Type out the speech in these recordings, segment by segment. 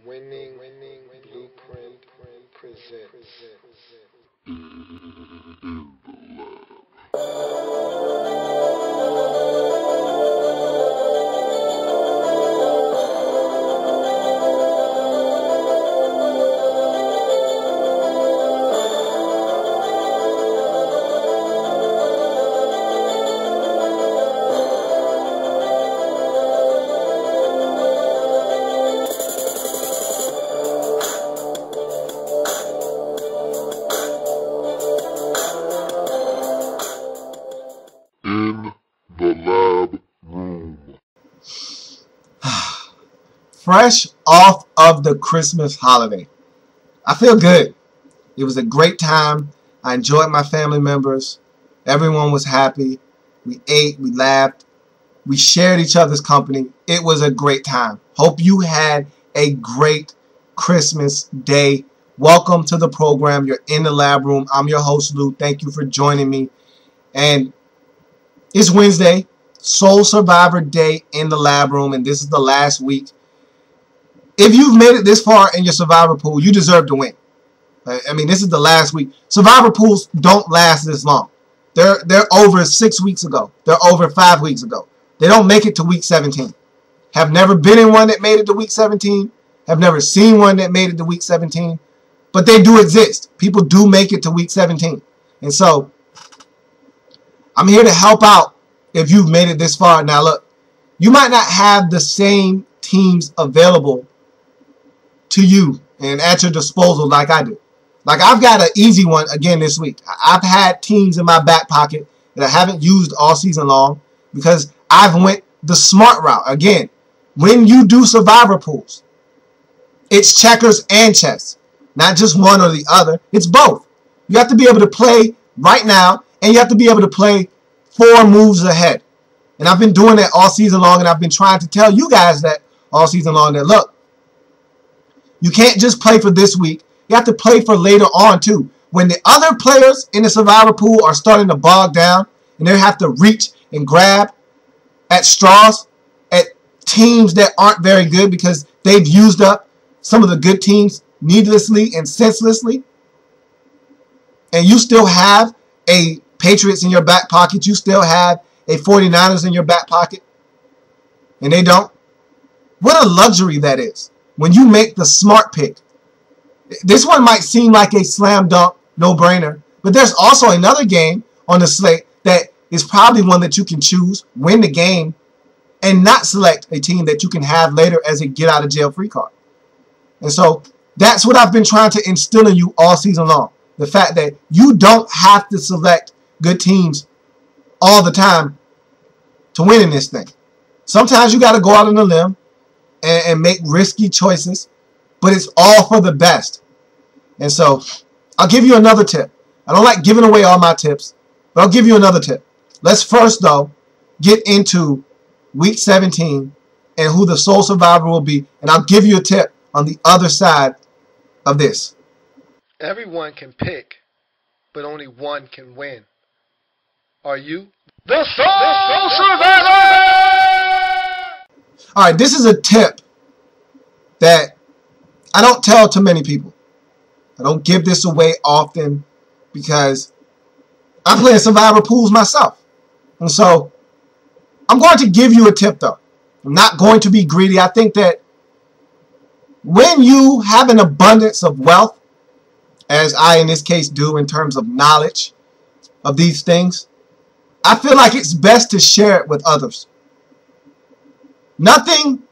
Winning Blueprint presents. In the lab room. Fresh off of the Christmas holiday. I feel good. It was a great time. I enjoyed my family members. Everyone was happy. We ate, we laughed, we shared each other's company. It was a great time. Hope you had a great Christmas day. Welcome to the program. You're in the lab room. I'm your host, Lou. Thank you for joining me. And it's Wednesday, Soul Survivor Day in the lab room, and this is the last week. If you've made it this far in your survivor pool, you deserve to win. I mean, this is the last week. Survivor pools don't last this long. They're over 6 weeks ago. They're over 5 weeks ago. They don't make it to week 17. Have never been in one that made it to week 17. Have never seen one that made it to week 17. But they do exist. People do make it to week 17. And so, I'm here to help out if you've made it this far. Now, look, you might not have the same teams available to you and at your disposal like I do. Like, I've got an easy one again this week. I've had teams in my back pocket that I haven't used all season long because I've went the smart route. Again, when you do survivor pools, it's checkers and chess. Not just one or the other. It's both. You have to be able to play right now, and you have to be able to play 4 moves ahead. And I've been doing that all season long, and I've been trying to tell you guys that all season long that, look, you can't just play for this week. You have to play for later on, too. When the other players in the survivor pool are starting to bog down and they have to reach and grab at straws, at teams that aren't very good because they've used up some of the good teams needlessly and senselessly, and you still have a Patriots in your back pocket, you still have a 49ers in your back pocket, and they don't. What a luxury that is when you make the smart pick. This one might seem like a slam dunk, no-brainer, but there's also another game on the slate that is probably one that you can choose, win the game, and not select a team that you can have later as a get-out-of-jail-free card. And so that's what I've been trying to instill in you all season long. The fact that you don't have to select good teams all the time to win in this thing. Sometimes you got to go out on a limb and make risky choices, but it's all for the best. And so I'll give you another tip. I don't like giving away all my tips, but I'll give you another tip. Let's first, though, get into week 17 and who the sole survivor will be, and I'll give you a tip on the other side of this. Everyone can pick, but only one can win. Are you the Soul Survivor? All right, this is a tip that I don't tell to many people. I don't give this away often because I play in survivor pools myself. And so I'm going to give you a tip, though. I'm not going to be greedy. I think that when you have an abundance of wealth, as I in this case do in terms of knowledge of these things, I feel like it's best to share it with others. Nothing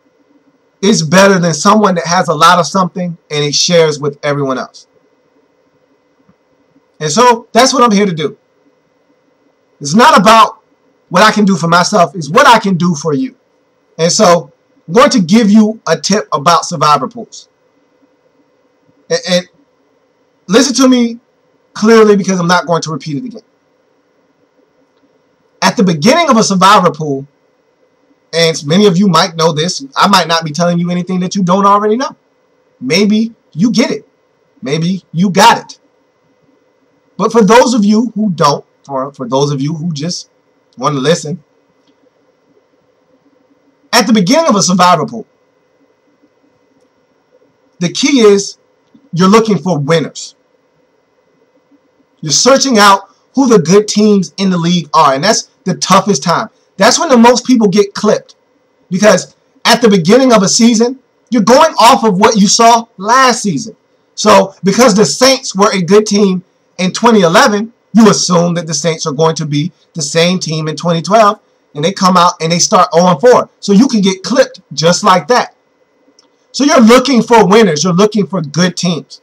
is better than someone that has a lot of something and it shares with everyone else. And so that's what I'm here to do. It's not about what I can do for myself, it's what I can do for you. And so I'm going to give you a tip about survivor pools. And listen to me clearly because I'm not going to repeat it again. At the beginning of a survivor pool, and many of you might know this, I might not be telling you anything that you don't already know. Maybe you get it. Maybe you got it. But for those of you who don't, or for those of you who just want to listen, at the beginning of a survivor pool, the key is you're looking for winners. You're searching out who the good teams in the league are, and that's the toughest time. That's when the most people get clipped, because at the beginning of a season, you're going off of what you saw last season. So because the Saints were a good team in 2011, you assume that the Saints are going to be the same team in 2012, and they come out and they start 0-4. So you can get clipped just like that. So you're looking for winners. You're looking for good teams.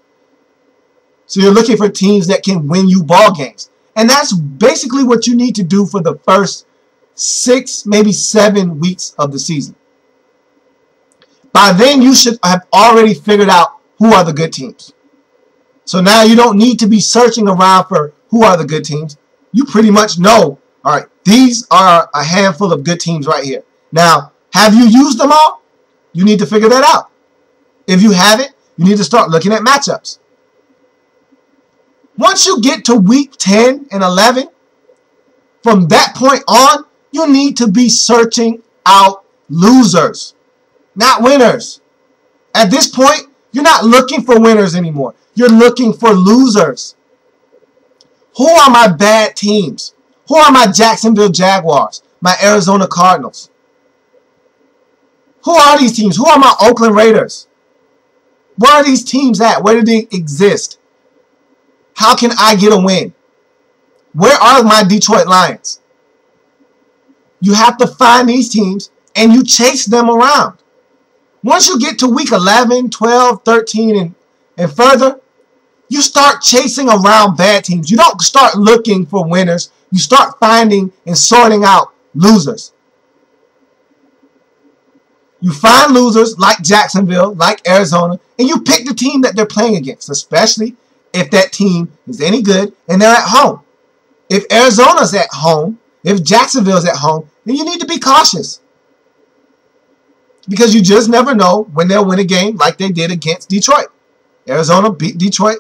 So you're looking for teams that can win you ball games. And that's basically what you need to do for the first 6, maybe 7 weeks of the season. By then, you should have already figured out who are the good teams. So now you don't need to be searching around for who are the good teams. You pretty much know, all right, these are a handful of good teams right here. Now, have you used them all? You need to figure that out. If you haven't, you need to start looking at matchups. Once you get to week 10 and 11, from that point on, you need to be searching out losers, not winners. At this point, you're not looking for winners anymore. You're looking for losers. Who are my bad teams? Who are my Jacksonville Jaguars? My Arizona Cardinals? Who are these teams? Who are my Oakland Raiders? Where are these teams at? Where do they exist? How can I get a win? Where are my Detroit Lions? You have to find these teams and you chase them around. Once you get to week 11, 12, 13, and further, you start chasing around bad teams. You don't start looking for winners. You start finding and sorting out losers. You find losers like Jacksonville, like Arizona, and you pick the team that they're playing against, especially if that team is any good and they're at home. If Arizona's at home, if Jacksonville's at home, then you need to be cautious. Because you just never know when they'll win a game like they did against Detroit. Arizona beat Detroit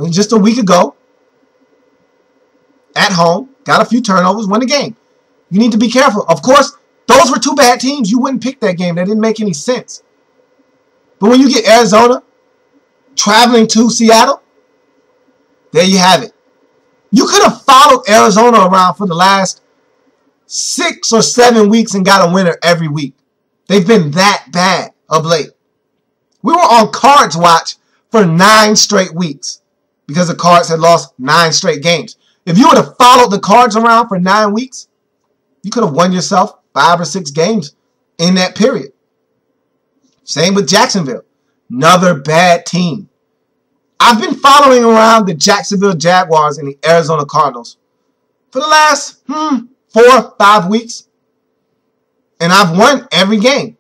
just a week ago at home, got a few turnovers, won the game. You need to be careful. Of course, those were two bad teams. You wouldn't pick that game. That didn't make any sense. But when you get Arizona traveling to Seattle, there you have it. You could have followed Arizona around for the last 6 or 7 weeks and got a winner every week. They've been that bad of late. We were on Cards watch for 9 straight weeks because the Cards had lost 9 straight games. If you would have followed the Cards around for 9 weeks, you could have won yourself 5 or 6 games in that period. Same with Jacksonville. Another bad team. I've been following around the Jacksonville Jaguars and the Arizona Cardinals for the last 4 or 5 weeks. And I've won every game.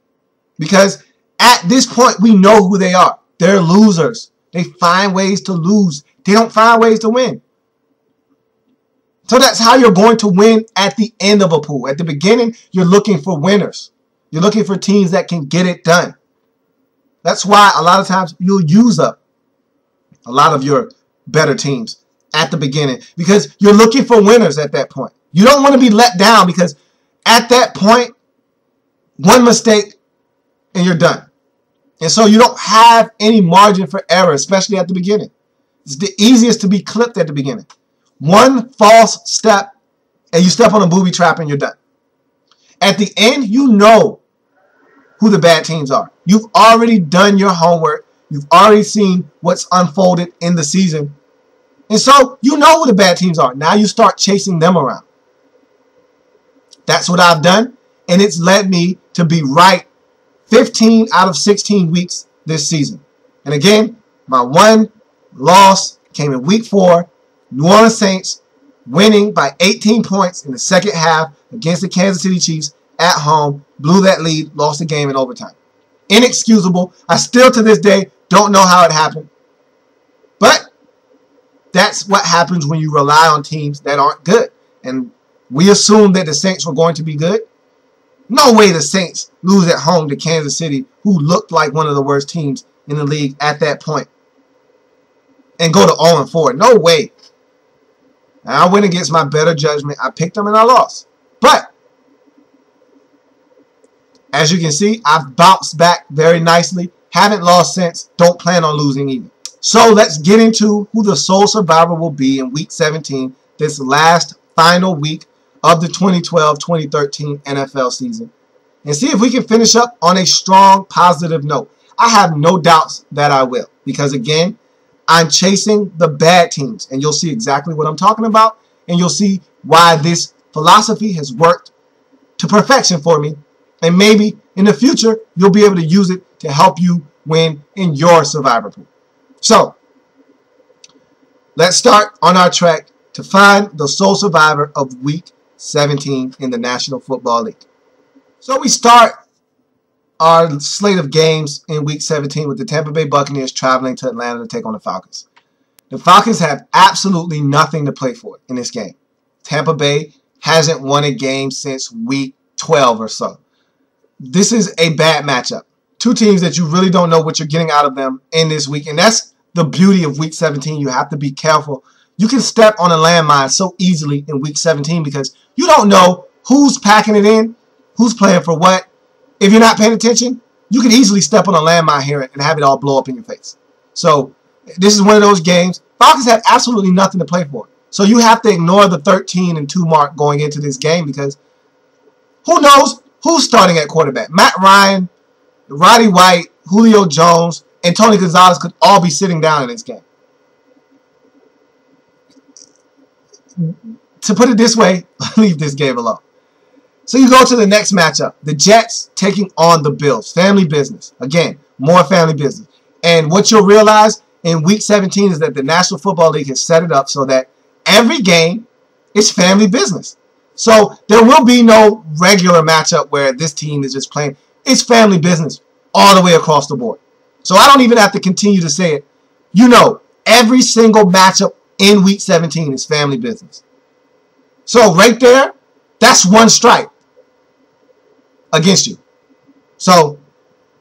Because at this point, we know who they are. They're losers. They find ways to lose. They don't find ways to win. So that's how you're going to win at the end of a pool. At the beginning, you're looking for winners. You're looking for teams that can get it done. That's why a lot of times you'll use up a lot of your better teams at the beginning, because you're looking for winners at that point. You don't want to be let down, because at that point, one mistake and you're done. And so you don't have any margin for error, especially at the beginning. It's the easiest to be clipped at the beginning. One false step and you step on a booby trap and you're done. At the end, you know who the bad teams are. You've already done your homework. You've already seen what's unfolded in the season. And so you know who the bad teams are. Now you start chasing them around. That's what I've done. And it's led me to be right 15 out of 16 weeks this season. And again, my one loss came in week 4. New Orleans Saints winning by 18 points in the second half against the Kansas City Chiefs at home. Blew that lead, lost the game in overtime. Inexcusable. I still to this day don't know how it happened. But that's what happens when you rely on teams that aren't good. And we assumed that the Saints were going to be good. No way the Saints lose at home to Kansas City, who looked like one of the worst teams in the league at that point, and go to 0-4. No way. And I went against my better judgment. I picked them and I lost. But as you can see, I've bounced back very nicely. Haven't lost since. Don't plan on losing either. So let's get into who the sole survivor will be in Week 17, this last final week of the 2012-2013 NFL season, and see if we can finish up on a strong, positive note. I have no doubts that I will, because again, I'm chasing the bad teams, and you'll see exactly what I'm talking about, and you'll see why this philosophy has worked to perfection for me, and maybe in the future, you'll be able to use it to help you win in your survivor pool. So, let's start on our trek to find the sole survivor of Week 17 in the National Football League. So we start our slate of games in Week 17 with the Tampa Bay Buccaneers traveling to Atlanta to take on the Falcons. The Falcons have absolutely nothing to play for in this game. Tampa Bay hasn't won a game since Week 12 or so. This is a bad matchup. Two teams that you really don't know what you're getting out of them in this week, and that's the beauty of Week 17. You have to be careful. You can step on a landmine so easily in Week 17 because you don't know who's packing it in, who's playing for what. If you're not paying attention, you can easily step on a landmine here and have it all blow up in your face. So this is one of those games. Falcons have absolutely nothing to play for. So you have to ignore the 13-2 mark going into this game because who knows who's starting at quarterback. Matt Ryan, Roddy White, Julio Jones, and Tony Gonzalez could all be sitting down in this game. To put it this way, leave this game alone. So you go to the next matchup. The Jets taking on the Bills. Family business. Again, more family business. And what you'll realize in Week 17 is that the National Football League has set it up so that every game is family business. So there will be no regular matchup where this team is just playing. It's family business all the way across the board. So I don't even have to continue to say it. You know, every single matchup in Week 17 is family business. So right there, that's one strike against you. So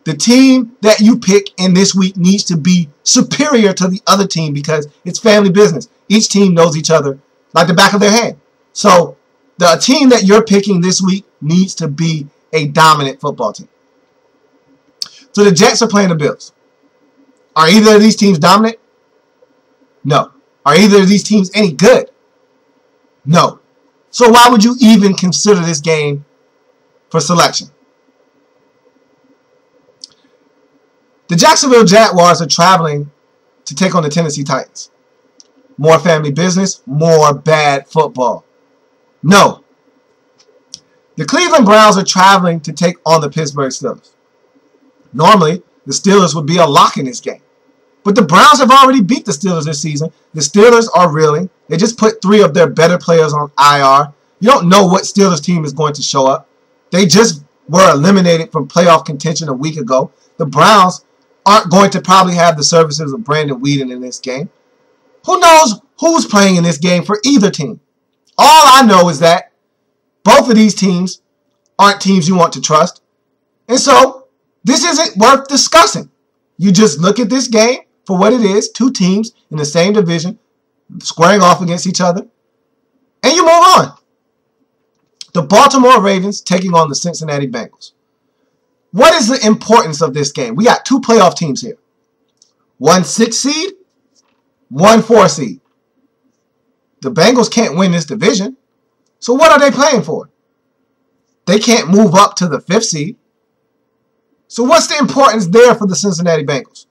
the team that you pick in this week needs to be superior to the other team because it's family business. Each team knows each other like the back of their hand. So the team that you're picking this week needs to be a dominant football team. So the Jets are playing the Bills. Are either of these teams dominant? No. Are either of these teams any good? No. So why would you even consider this game for selection? The Jacksonville Jaguars are traveling to take on the Tennessee Titans. More family business, more bad football. No. The Cleveland Browns are traveling to take on the Pittsburgh Steelers. Normally, the Steelers would be a lock in this game. But the Browns have already beat the Steelers this season. The Steelers are reeling. They just put 3 of their better players on IR. You don't know what Steelers team is going to show up. They just were eliminated from playoff contention a week ago. The Browns aren't going to probably have the services of Brandon Weeden in this game. Who knows who's playing in this game for either team? All I know is that both of these teams aren't teams you want to trust. And so, this isn't worth discussing. You just look at this game for what it is, 2 teams in the same division, squaring off against each other, and you move on. The Baltimore Ravens taking on the Cincinnati Bengals. What is the importance of this game? We got 2 playoff teams here. 1 6 seed, 1 4 seed. The Bengals can't win this division. So what are they playing for? They can't move up to the 5th seed. So what's the importance there for the Cincinnati Bengals?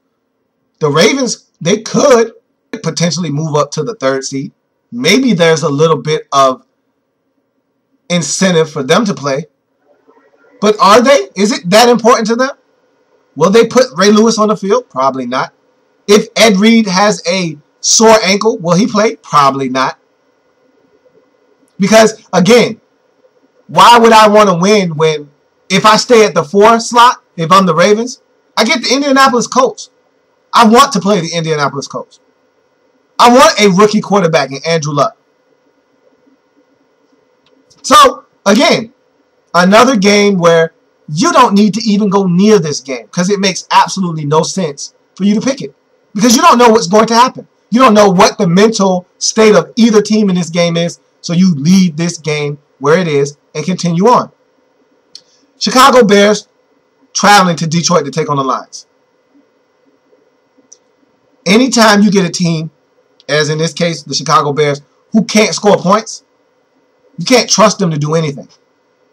The Ravens, they could potentially move up to the 3rd seed. Maybe there's a little bit of incentive for them to play. But are they? Is it that important to them? Will they put Ray Lewis on the field? Probably not. If Ed Reed has a sore ankle, will he play? Probably not. Because, again, why would I want to win when if I stay at the 4 slot, if I'm the Ravens, I get the Indianapolis Colts. I want to play the Indianapolis Colts. I want a rookie quarterback in Andrew Luck. So, again, another game where you don't need to even go near this game because it makes absolutely no sense for you to pick it because you don't know what's going to happen. You don't know what the mental state of either team in this game is, so you leave this game where it is and continue on. Chicago Bears traveling to Detroit to take on the Lions. anytime you get a team, as in this case, the Chicago Bears, who can't score points, you can't trust them to do anything.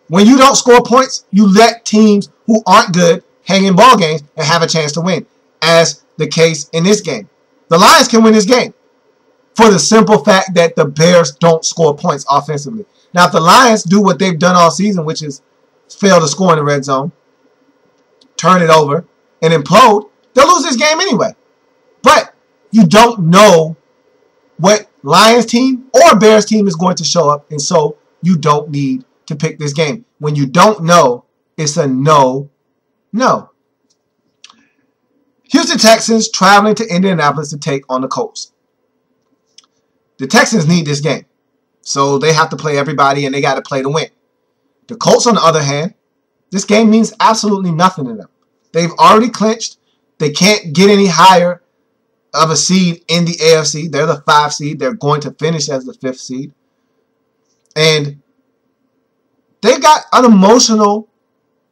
When you don't score points, you let teams who aren't good hang in ball games and have a chance to win, as the case in this game. The Lions can win this game for the simple fact that the Bears don't score points offensively. Now, if the Lions do what they've done all season, which is fail to score in the red zone, turn it over, and implode, they'll lose this game anyway. But you don't know what Lions team or Bears team is going to show up, and so you don't need to pick this game. When you don't know, it's a no. Houston Texans traveling to Indianapolis to take on the Colts. The Texans need this game, so they have to play everybody, and they got to play to win. The Colts, on the other hand, this game means absolutely nothing to them. They've already clinched. They can't get any higher of a seed in the AFC. They're the 5 seed. They're going to finish as the 5th seed. And they've got an emotional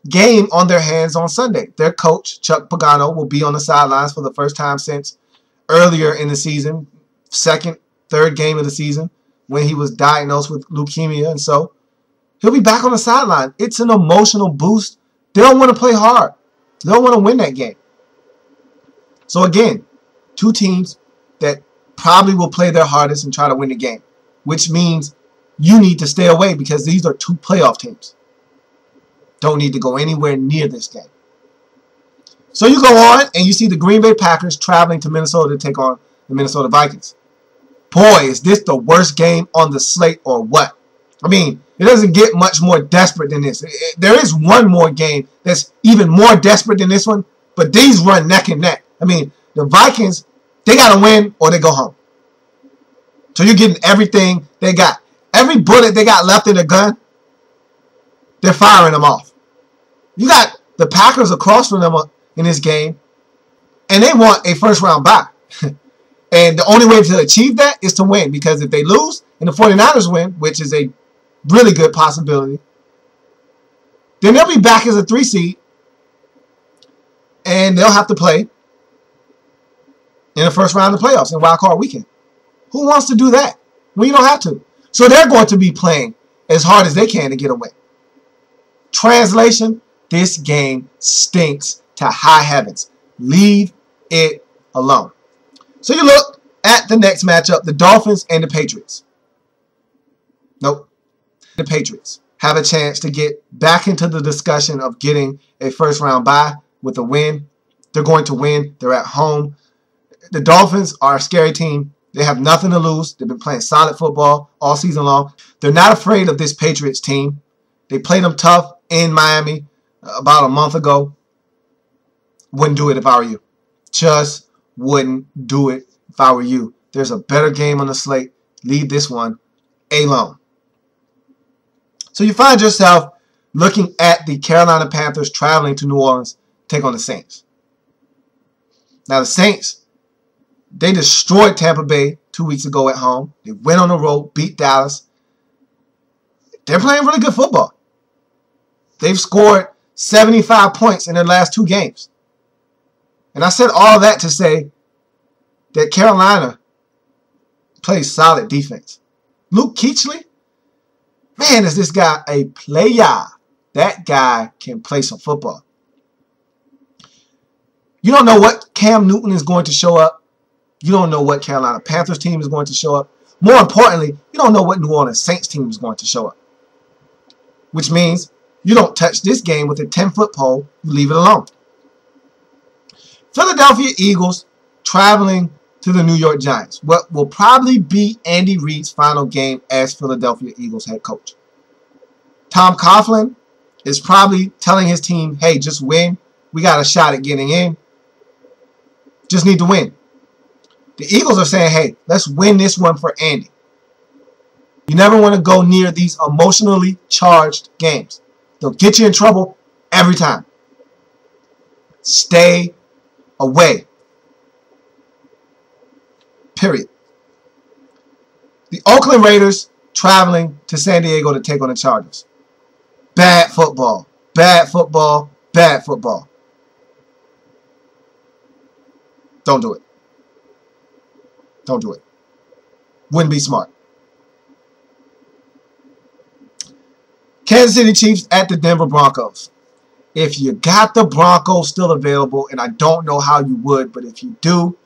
game on their hands on Sunday. Their coach, Chuck Pagano, will be on the sidelines for the first time since earlier in the season, second, third game of the season, when he was diagnosed with leukemia. And so he'll be back on the sideline. It's an emotional boost. They don't want to play hard. They don't want to win that game. So again, two teams that probably will play their hardest and try to win the game, which means you need to stay away because these are two playoff teams. Don't need to go anywhere near this game. So you go on and you see the Green Bay Packers traveling to Minnesota to take on the Minnesota Vikings. Boy, is this the worst game on the slate or what? I mean, it doesn't get much more desperate than this. There is one more game that's even more desperate than this one, but these run neck and neck. I mean, the Vikings, they got to win or they go home. So you're getting everything they got. Every bullet they got left in the gun, they're firing them off. You got the Packers across from them in this game, and they want a first-round bye. And the only way to achieve that is to win, because if they lose and the 49ers win, which is a really good possibility, then they'll be back as a 3 seed, and they'll have to play in the first round of the playoffs in Wild Card Weekend. Who wants to do that? Well, you don't have to. So they're going to be playing as hard as they can to get a win. Translation, this game stinks to high heavens. Leave it alone. So you look at the next matchup, the Dolphins and the Patriots. Nope. The Patriots have a chance to get back into the discussion of getting a first-round bye with a win. They're going to win. They're at home. The Dolphins are a scary team. They have nothing to lose. They've been playing solid football all season long. They're not afraid of this Patriots team. They played them tough in Miami about a month ago. Wouldn't do it if I were you. Just wouldn't do it if I were you. There's a better game on the slate. Leave this one alone. So you find yourself looking at the Carolina Panthers traveling to New Orleans to take on the Saints. Now the Saints, they destroyed Tampa Bay 2 weeks ago at home. They went on the road, beat Dallas. They're playing really good football. They've scored 75 points in their last 2 games. And I said all that to say that Carolina plays solid defense. Luke Kuechly, man, is this guy a player. That guy can play some football. You don't know what Cam Newton is going to show up. You don't know what Carolina Panthers team is going to show up. More importantly, you don't know what New Orleans Saints team is going to show up. Which means you don't touch this game with a 10-foot pole. You leave it alone. Philadelphia Eagles traveling to the New York Giants. What will probably be Andy Reid's final game as Philadelphia Eagles head coach. Tom Coughlin is probably telling his team, hey, just win. We got a shot at getting in. Just need to win. The Eagles are saying, hey, let's win this one for Andy. You never want to go near these emotionally charged games. They'll get you in trouble every time. Stay away. Period. The Oakland Raiders traveling to San Diego to take on the Chargers. Bad football. Bad football. Bad football. Don't do it. Don't do it. Wouldn't be smart. Kansas City Chiefs at the Denver Broncos. If you got the Broncos still available, and I don't know how you would, but if you do,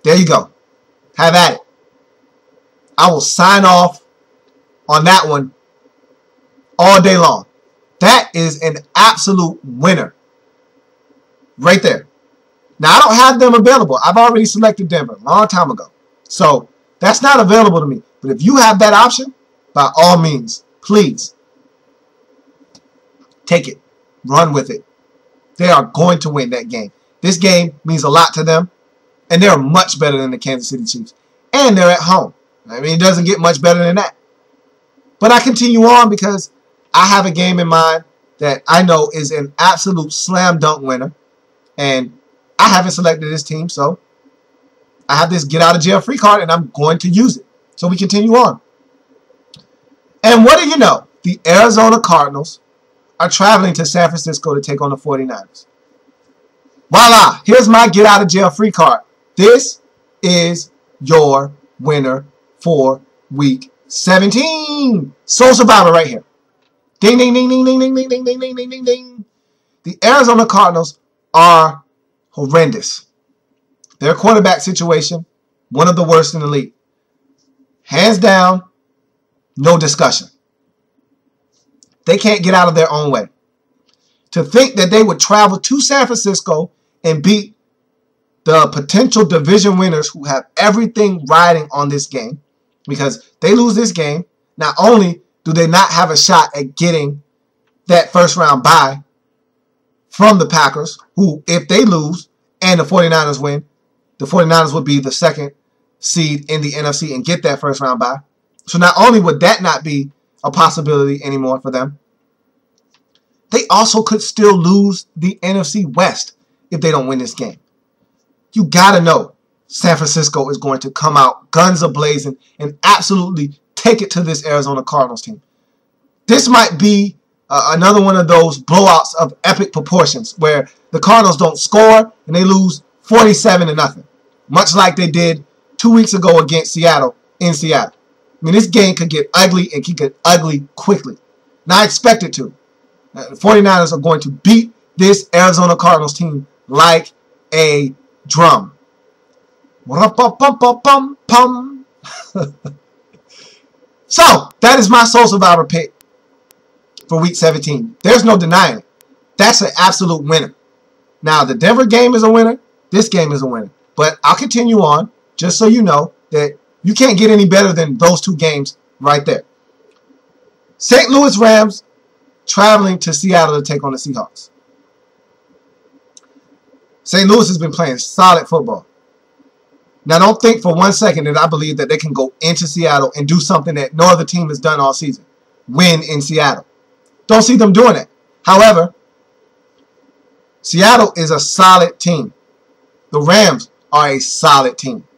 there you go. Have at it. I will sign off on that one all day long. That is an absolute winner right there. Now, I don't have them available. I've already selected Denver a long time ago. So, that's not available to me. But if you have that option, by all means, please take it. Run with it. They are going to win that game. This game means a lot to them. And they're much better than the Kansas City Chiefs. And they're at home. I mean, it doesn't get much better than that. But I continue on because I have a game in mind that I know is an absolute slam dunk winner. And I haven't selected this team, so I have this get out of jail free card and I'm going to use it. So we continue on. And what do you know? The Arizona Cardinals are traveling to San Francisco to take on the 49ers. Voila! Here's my get out of jail free card. This is your winner for week 17. Soul Survivor right here. Ding, ding, ding, ding, ding, ding, ding, ding, ding, ding, ding, ding, ding. The Arizona Cardinals are horrendous. Their quarterback situation, one of the worst in the league. Hands down, no discussion. They can't get out of their own way. To think that they would travel to San Francisco and beat the potential division winners who have everything riding on this game, because they lose this game, not only do they not have a shot at getting that first round bye from the Packers, who, if they lose and the 49ers win, the 49ers would be the second seed in the NFC and get that first round bye. So not only would that not be a possibility anymore for them, they also could still lose the NFC West if they don't win this game. You got to know San Francisco is going to come out guns a-blazing and absolutely take it to this Arizona Cardinals team. This might be another one of those blowouts of epic proportions where the Cardinals don't score and they lose 47-0, much like they did 2 weeks ago against Seattle in Seattle. I mean, this game could get ugly and can get ugly quickly. And I expect it to. The 49ers are going to beat this Arizona Cardinals team like a drum. So, that is my Soul Survivor pick for Week 17. There's no denying it. That's an absolute winner. Now, the Denver game is a winner. This game is a winner. But I'll continue on just so you know that you can't get any better than those two games right there. St. Louis Rams traveling to Seattle to take on the Seahawks. St. Louis has been playing solid football. Now, don't think for 1 second that I believe that they can go into Seattle and do something that no other team has done all season. Win in Seattle. Don't see them doing it. However, Seattle is a solid team. The Rams are a solid team.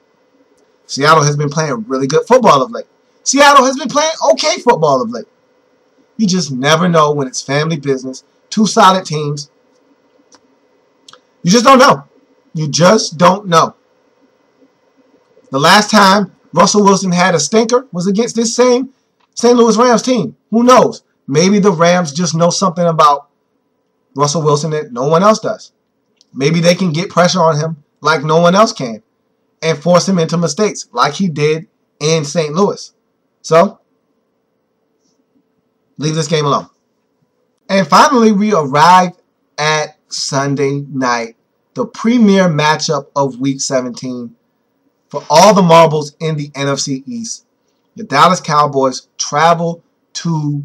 Seattle has been playing really good football of late. Seattle has been playing okay football of late. You just never know when it's family business. Two solid teams. You just don't know. You just don't know. The last time Russell Wilson had a stinker was against this same St. Louis Rams team. Who knows? Maybe the Rams just know something about Russell Wilson that no one else does. Maybe they can get pressure on him like no one else can and force him into mistakes like he did in St. Louis. So, leave this game alone. And finally, we arrive at Sunday night, the premier matchup of Week 17. For all the marbles in the NFC East, the Dallas Cowboys travel to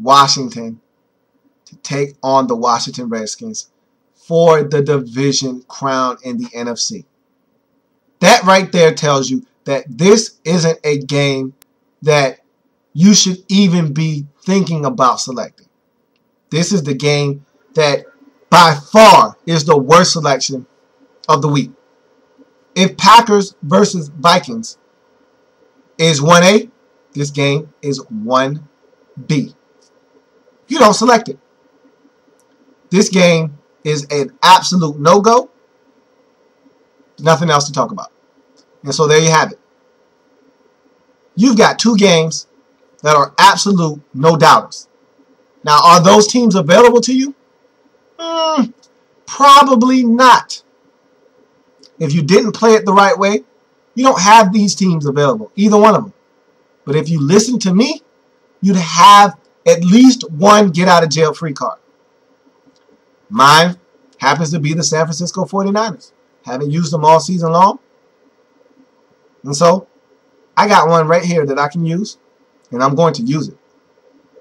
Washington to take on the Washington Redskins for the division crown in the NFC. That right there tells you that this isn't a game that you should even be thinking about selecting. This is the game that by far is the worst selection of the week. If Packers versus Vikings is 1A, this game is 1B. You don't select it. This game is an absolute no-go. Nothing else to talk about. And so there you have it. You've got 2 games that are absolute no-doubters. Now, are those teams available to you? Probably not. If you didn't play it the right way, you don't have these teams available, either one of them. But if you listen to me, you'd have at least one get-out-of-jail-free card. Mine happens to be the San Francisco 49ers. Haven't used them all season long. And so, I got one right here that I can use, and I'm going to use it.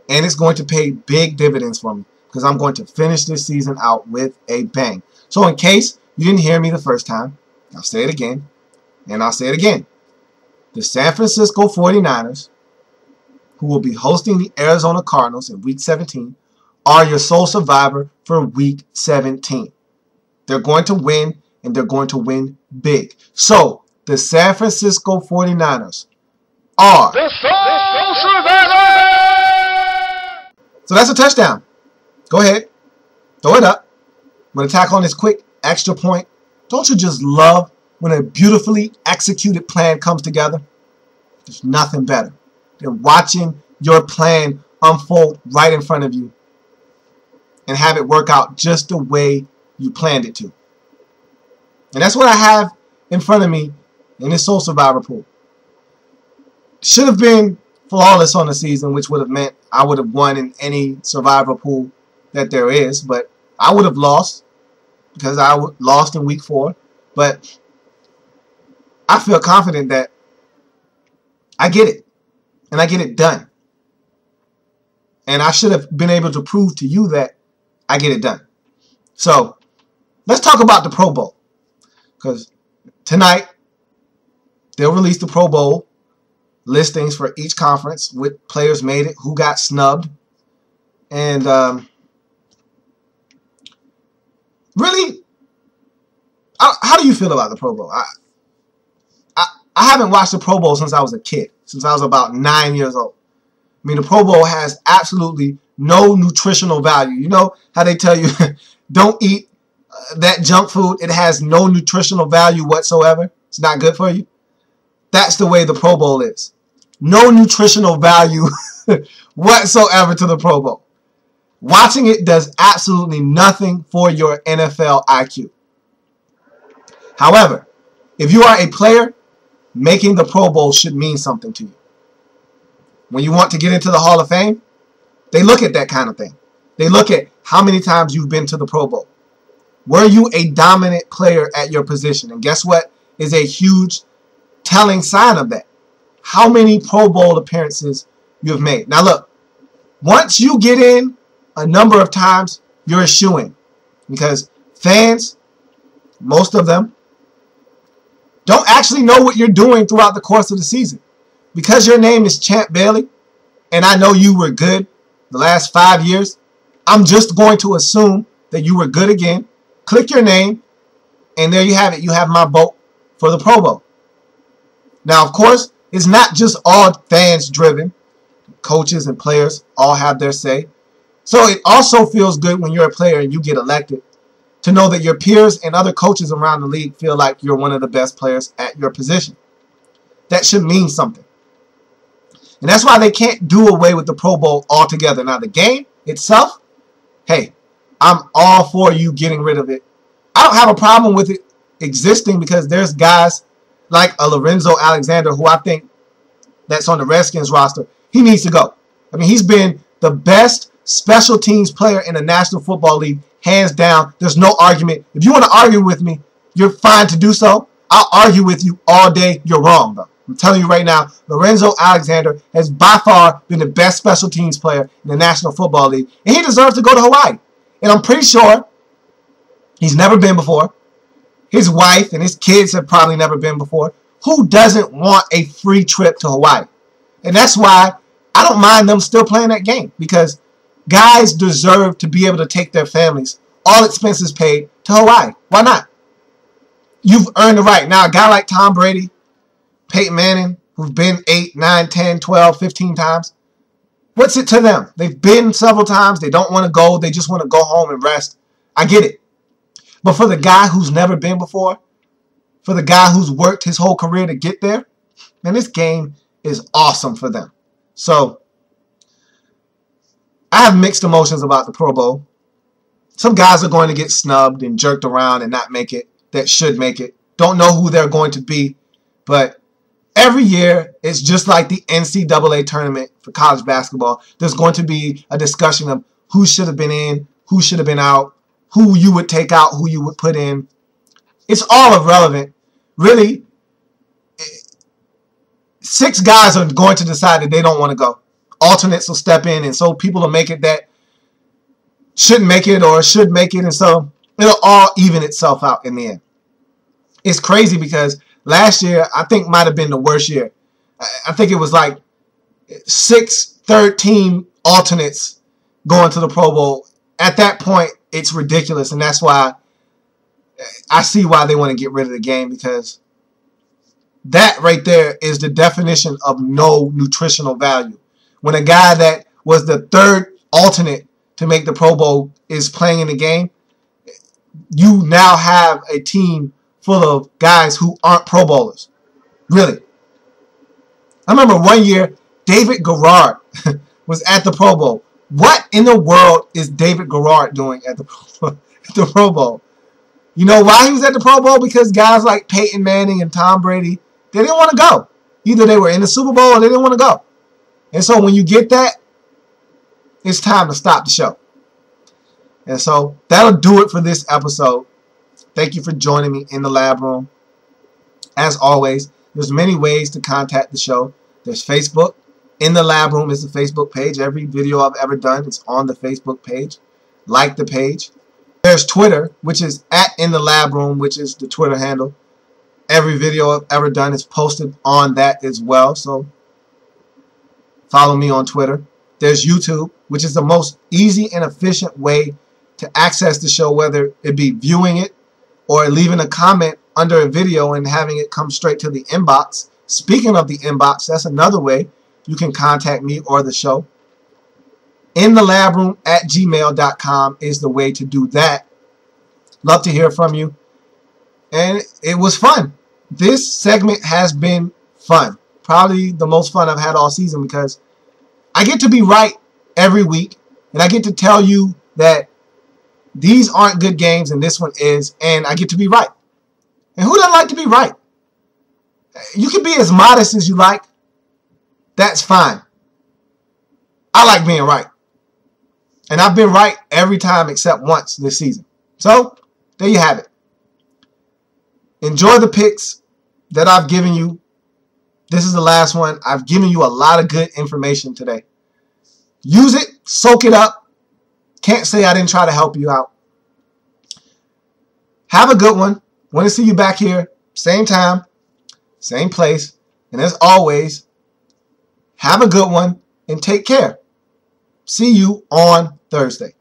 And it's going to pay big dividends for me because I'm going to finish this season out with a bang. So in case you didn't hear me the first time, I'll say it again, and I'll say it again. The San Francisco 49ers, who will be hosting the Arizona Cardinals in Week 17, are your sole survivor for Week 17. They're going to win, and they're going to win big. So, the San Francisco 49ers are The sole survivor! So that's a touchdown. Go ahead. Throw it up. I'm going to tack on this quick extra point. Don't you just love when a beautifully executed plan comes together? There's nothing better than watching your plan unfold right in front of you and have it work out just the way you planned it to. And that's what I have in front of me in this Soul Survivor pool. Should have been flawless on the season, which would have meant I would have won in any survivor pool that there is, but I would have lost because I lost in week 4. But I feel confident that I get it, and I get it done. And I should have been able to prove to you that I get it done. So let's talk about the Pro Bowl, because tonight they'll release the Pro Bowl listings for each conference, with players made it, who got snubbed, and really, how do you feel about the Pro Bowl? I haven't watched the Pro Bowl since I was a kid, since I was about 9 years old. I mean, the Pro Bowl has absolutely no nutritional value. You know how they tell you, don't eat that junk food. It has no nutritional value whatsoever. It's not good for you. That's the way the Pro Bowl is. No nutritional value whatsoever to the Pro Bowl. Watching it does absolutely nothing for your NFL IQ. However, if you are a player, making the Pro Bowl should mean something to you. When you want to get into the Hall of Fame, they look at that kind of thing. They look at how many times you've been to the Pro Bowl. Were you a dominant player at your position? And guess what is a huge telling sign of that? How many Pro Bowl appearances you have made. Now look, once you get in a number of times, you're a shoo-in. Because fans, most of them, don't actually know what you're doing throughout the course of the season. Because your name is Champ Bailey, and I know you were good the last 5 years, I'm just going to assume that you were good again. Click your name, and there you have it. You have my vote for the Pro Bowl. Now, of course, it's not just all fans driven. Coaches and players all have their say. So it also feels good when you're a player and you get elected to know that your peers and other coaches around the league feel like you're one of the best players at your position. That should mean something. And that's why they can't do away with the Pro Bowl altogether. Now, the game itself, hey, I'm all for you getting rid of it. I don't have a problem with it existing because there's guys like a Lorenzo Alexander, who I think that's on the Redskins roster. He needs to go. I mean, he's been the best special teams player in the National Football League, hands down. There's no argument. If you want to argue with me, you're fine to do so. I'll argue with you all day. You're wrong, though. I'm telling you right now, Lorenzo Alexander has by far been the best special teams player in the National Football League, and he deserves to go to Hawaii. And I'm pretty sure he's never been before. His wife and his kids have probably never been before. Who doesn't want a free trip to Hawaii? And that's why I don't mind them still playing that game, because guys deserve to be able to take their families, all expenses paid, to Hawaii. Why not? You've earned the right. Now, a guy like Tom Brady, Peyton Manning, who've been 8, 9, 10, 12, 15 times, what's it to them? They've been several times. They don't want to go. They just want to go home and rest. I get it. But for the guy who's never been before, for the guy who's worked his whole career to get there, man, this game is awesome for them. So I have mixed emotions about the Pro Bowl. Some guys are going to get snubbed and jerked around and not make it that should make it. Don't know who they're going to be. But every year, it's just like the NCAA tournament for college basketball. There's going to be a discussion of who should have been in, who should have been out, who you would take out, who you would put in. It's all irrelevant. Really, 6 guys are going to decide that they don't want to go. Alternates will step in, and so people will make it that shouldn't make it or should make it, and so it'll all even itself out in the end. It's crazy because last year, I think might have been the worst year. I think it was like 6 third-team alternates going to the Pro Bowl. At that point, it's ridiculous, and that's why I see why they want to get rid of the game, because that right there is the definition of no nutritional value. When a guy that was the 3rd alternate to make the Pro Bowl is playing in the game, you now have a team full of guys who aren't Pro Bowlers. Really. I remember one year, David Garrard was at the Pro Bowl. What in the world is David Garrard doing at the Pro Bowl? You know why he was at the Pro Bowl? Because guys like Peyton Manning and Tom Brady, they didn't want to go. Either they were in the Super Bowl or they didn't want to go. And so when you get that, it's time to stop the show. And so that'll do it for this episode. Thank you for joining me in the lab room. As always, there's many ways to contact the show. There's Facebook. In the lab room is the Facebook page. Every video I've ever done is on the Facebook page. Like the page. There's Twitter, which is @InTheLabRoom, which is the Twitter handle. Every video I've ever done is posted on that as well. So follow me on Twitter. There's YouTube, which is the most easy and efficient way to access the show, whether it be viewing it or leaving a comment under a video and having it come straight to the inbox. Speaking of the inbox, that's another way you can contact me or the show. InTheLabRoom@gmail.com is the way to do that. Love to hear from you. And it was fun. This segment has been fun. Probably the most fun I've had all season, because I get to be right every week, and I get to tell you that these aren't good games and this one is, and I get to be right. And who doesn't like to be right? You can be as modest as you like. That's fine. I like being right. And I've been right every time except once this season. So, there you have it. Enjoy the picks that I've given you. This is the last one. I've given you a lot of good information today. Use it. Soak it up. Can't say I didn't try to help you out. Have a good one. Want to see you back here. Same time. Same place. And as always, have a good one and take care. See you on Thursday.